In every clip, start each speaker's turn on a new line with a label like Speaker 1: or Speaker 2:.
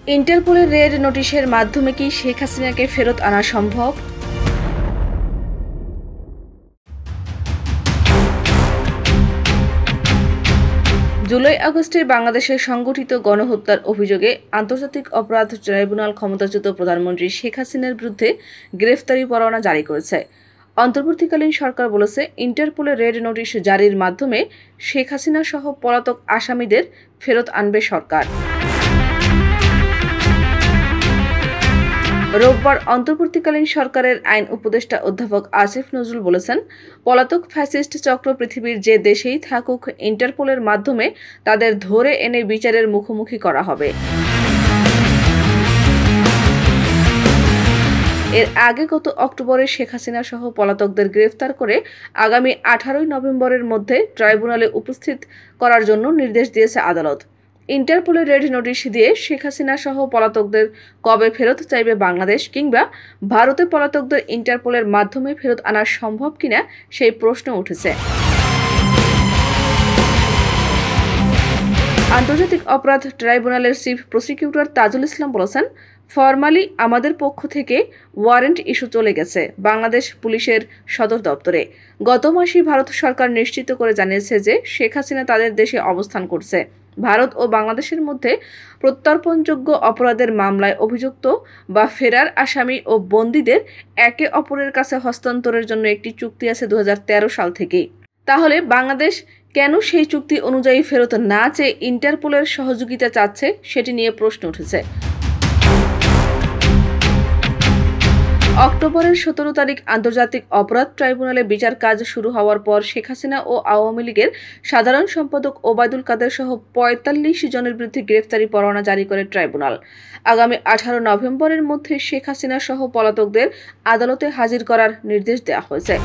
Speaker 1: ইন্টারপোলের red নোটিশের মাধ্যমে কি শেখ হাসিনাকে ফেরত আনা সম্ভব? জুলাই আগস্টে বাংলাদেশের সংগঠিত গণহত্যার অভিযোগে আন্তর্জাতিক অপরাধ ট্রাইব্যুনাল ক্ষমতাচ্যুত প্রধানমন্ত্রী শেখ হাসিনার বিরুদ্ধে গ্রেফতারি পরোয়ানা জারি করেছে। অন্তর্বর্তীকালীন সরকার বলেছে, ইন্টারপোলের রেড নোটিশ জারির মাধ্যমে শেখ হাসিনা সহ পলাতক আসামিদের ফেরত আনবে সরকার। রোববার অন্তর্বর্তীকালীন সরকারের আইন উপদেষ্টা অধ্যাপক আসিফ নজরুল বলেছেন, পলাতক ফ্যাসিস্ট চক্র পৃথিবীর যে দেশেই থাকুক, ইন্টারপোলের মাধ্যমে তাদের ধরে এনে বিচারের মুখোমুখি করা হবে। এর আগে গত অক্টোবরে শেখ হাসিনা সহ পলাতকদের গ্রেফতার করে আগামী 18 নভেম্বরের মধ্যে ট্রাইব্যুনালে উপস্থিত করার জন্য নির্দেশ দিয়েছে আদালত। ইন্টারপোলের রেড নোটিশ দিয়ে শেখ হাসিনা সহ পলাতকদের কবে ফেরত চাইবে বাংলাদেশ, কিংবা ভারতে পলাতকদের ইন্টারপোলের মাধ্যমে ফেরত আনা সম্ভব কিনা সেই প্রশ্ন উঠেছে। আন্তর্জাতিক অপরাধ ট্রাইব্যুনালের চিফ প্রসিকিউটর তাজুল ইসলাম বলেছেন, ফরমালি আমাদের পক্ষ থেকে ওয়ারেন্ট ইস্যু চলে গেছে বাংলাদেশ পুলিশের সদর দপ্তরে। গত মাসেই ভারত সরকার নিশ্চিত করে জানিয়েছে যে শেখ হাসিনা তাদের দেশে অবস্থান করছে। ভারত ও বাংলাদেশের মধ্যে প্রত্যর্পণযোগ্য অপরাধের মামলায় অভিযুক্ত বা ফেরার আসামি ও বন্দীদের একে অপরের কাছে হস্তান্তরের জন্য একটি চুক্তি আছে 2013 সাল থেকেই। তাহলে বাংলাদেশ কেন সেই চুক্তি অনুযায়ী ফেরত না চেয়ে ইন্টারপোলের সহযোগিতা চাচ্ছে, সেটি নিয়ে প্রশ্ন উঠেছে। অক্টোবরের 17 তারিখ আন্তর্জাতিক অপরাধ ট্রাইব্যুনালে বিচার কাজ শুরু হওয়ার পর শেখ হাসিনা ও আওয়ামী লীগের সাধারণ সম্পাদক ওবায়দুল কাদের সহ 45 জনের বিরুদ্ধে গ্রেফতারি পরোয়ানা জারি করে ট্রাইব্যুনাল। আগামী 18 নভেম্বরের মধ্যে শেখ হাসিনা সহ পলাতকদের আদালতে হাজির করার নির্দেশ দেওয়া হয়েছে।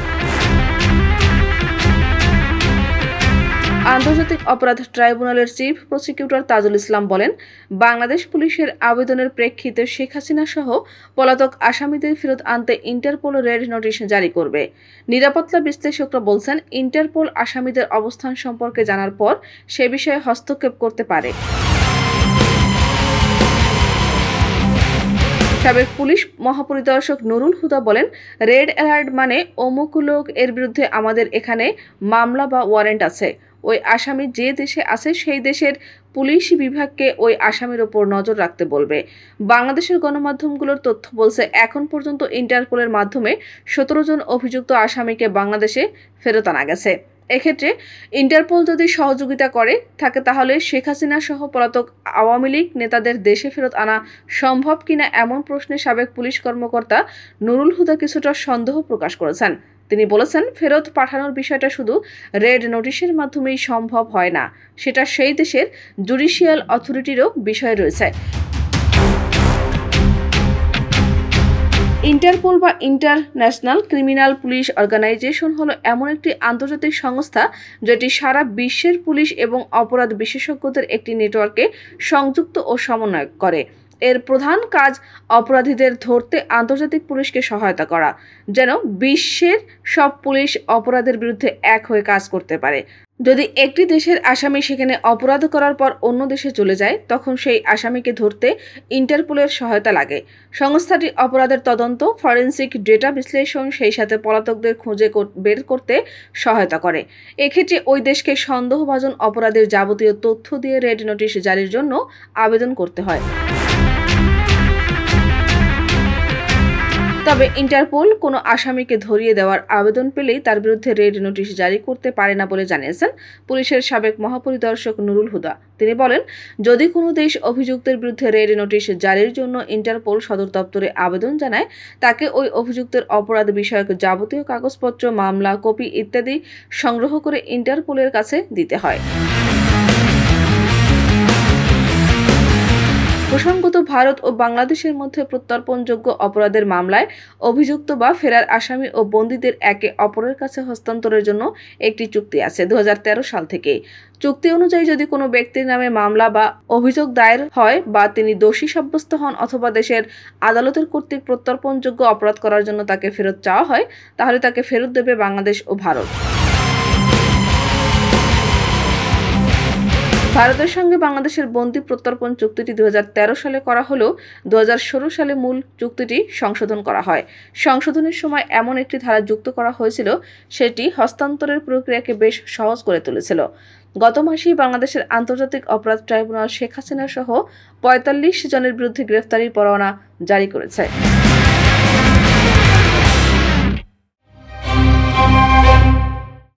Speaker 1: আন্তর্জাতিক অপরাধ ট্রাইব্যুনালের চিফ প্রসিকিউটর তাজুল ইসলাম বলেন, বাংলাদেশ পুলিশের আবেদনের প্রেক্ষিতে শেখ হাসিনা সহ পলাতক আসামিদের ফেরত আনতে ইন্টারপোল রেড নোটিশ জারি করবে। নিরাপত্তা বিশ্লেষকরা বলছেন, ইন্টারপোল আসামিদের অবস্থান সম্পর্কে জানার পর সে বিষয়ে হস্তক্ষেপ করতে পারে। সাবেক পুলিশ মহাপরিদর্শক নুরুল হুদা বলেন, রেড অ্যালার্ট মানে অমুক লোক এর বিরুদ্ধে আমাদের এখানে মামলা বা ওয়ারেন্ট আছে। ওই আসামি যে দেশে আছে সেই দেশের পুলিশ বিভাগকে ওই আসামির ওপর নজর রাখতে বলবে। বাংলাদেশের গণমাধ্যমগুলোর তথ্য বলছে, এখন পর্যন্ত ইন্টারপোলের মাধ্যমে 17 জন অভিযুক্ত আসামিকে বাংলাদেশে ফেরত আনা গেছে। এক্ষেত্রে ইন্টারপোল যদি সহযোগিতা করে থাকে, তাহলে শেখ হাসিনা সহ পলাতক আওয়ামী লীগ নেতাদের দেশে ফেরত আনা সম্ভব কিনা এমন প্রশ্নে সাবেক পুলিশ কর্মকর্তা নুরুল হুদা কিছুটা সন্দেহ প্রকাশ করেছেন। তিনি বলেছেন, ফেরত পাঠানোর বিষয়টা শুধু রেড নোটিশের মাধ্যমেই সম্ভব হয় না, সেটা সেই দেশের জুডিশিয়াল অথরিটিরও বিষয় রয়েছে। ইন্টারপোল বা ইন্টারন্যাশনাল ক্রিমিনাল পুলিশ অর্গানাইজেশন হলো এমন একটি আন্তর্জাতিক সংস্থা যেটি সারা বিশ্বের পুলিশ এবং অপরাধ বিশেষজ্ঞদের একটি নেটওয়ার্কে সংযুক্ত ও সমন্বয় করে। এর প্রধান কাজ অপরাধীদের ধরতে আন্তর্জাতিক পুলিশকে সহায়তা করা, যেন বিশ্বের সব পুলিশ অপরাধের বিরুদ্ধে এক হয়ে কাজ করতে পারে। যদি একটি দেশের আসামি সেখানে অপরাধ করার পর অন্য দেশে চলে যায়, তখন সেই আসামিকে ধরতে ইন্টারপোলের সহায়তা লাগে। সংস্থাটি অপরাধের তদন্ত, ফরেনসিক ডেটা বিশ্লেষণ, সেই সাথে পলাতকদের খুঁজে বের করতে সহায়তা করে। এক্ষেত্রে ওই দেশকে সন্দেহভাজন অপরাধের যাবতীয় তথ্য দিয়ে রেড নোটিশ জারির জন্য আবেদন করতে হয়। তবে ইন্টারপোল কোনো আসামিকে ধরিয়ে দেওয়ার আবেদন পেলেই তার বিরুদ্ধে রেড নোটিশ জারি করতে পারে না বলে জানিয়েছেন পুলিশের সাবেক মহাপরিদর্শক নুরুল হুদা। তিনি বলেন, যদি কোনো দেশ অভিযুক্তের বিরুদ্ধে রেড নোটিশ জারির জন্য ইন্টারপোল সদর দপ্তরে আবেদন জানায়, তাকে ওই অভিযুক্তের অপরাধ বিষয়ক যাবতীয় কাগজপত্র, মামলা কপি ইত্যাদি সংগ্রহ করে ইন্টারপোলের কাছে দিতে হয়। প্রসঙ্গত, ভারত ও বাংলাদেশের মধ্যে প্রত্যর্পণযোগ্য অপরাধের মামলায় অভিযুক্ত বা ফেরার আসামি ও বন্দীদের একে অপরের কাছে হস্তান্তরের জন্য একটি চুক্তি আছে 2013 সাল থেকে। চুক্তি অনুযায়ী যদি কোনো ব্যক্তির নামে মামলা বা অভিযোগ দায়ের হয় বা তিনি দোষী সাব্যস্ত হন অথবা দেশের আদালতের কর্তৃক প্রত্যর্পণযোগ্য অপরাধ করার জন্য তাকে ফেরত চাওয়া হয়, তাহলে তাকে ফেরত দেবে বাংলাদেশ ও ভারত। ভারতের সঙ্গে বাংলাদেশের বন্দি প্রত্যর্পণ চুক্তিটি 2013 সালে করা হলেও 2016 সালে মূল চুক্তিটি সংশোধন করা হয়। সংশোধনের সময় এমন একটি ধারা যুক্ত করা হয়েছিল, সেটি হস্তান্তরের প্রক্রিয়াকে বেশ সহজ করে তুলেছিল। গত মাসেই বাংলাদেশের আন্তর্জাতিক অপরাধ ট্রাইব্যুনাল শেখ হাসিনা সহ 45 জনের বিরুদ্ধে গ্রেফতারি পরোয়ানা জারি করেছে।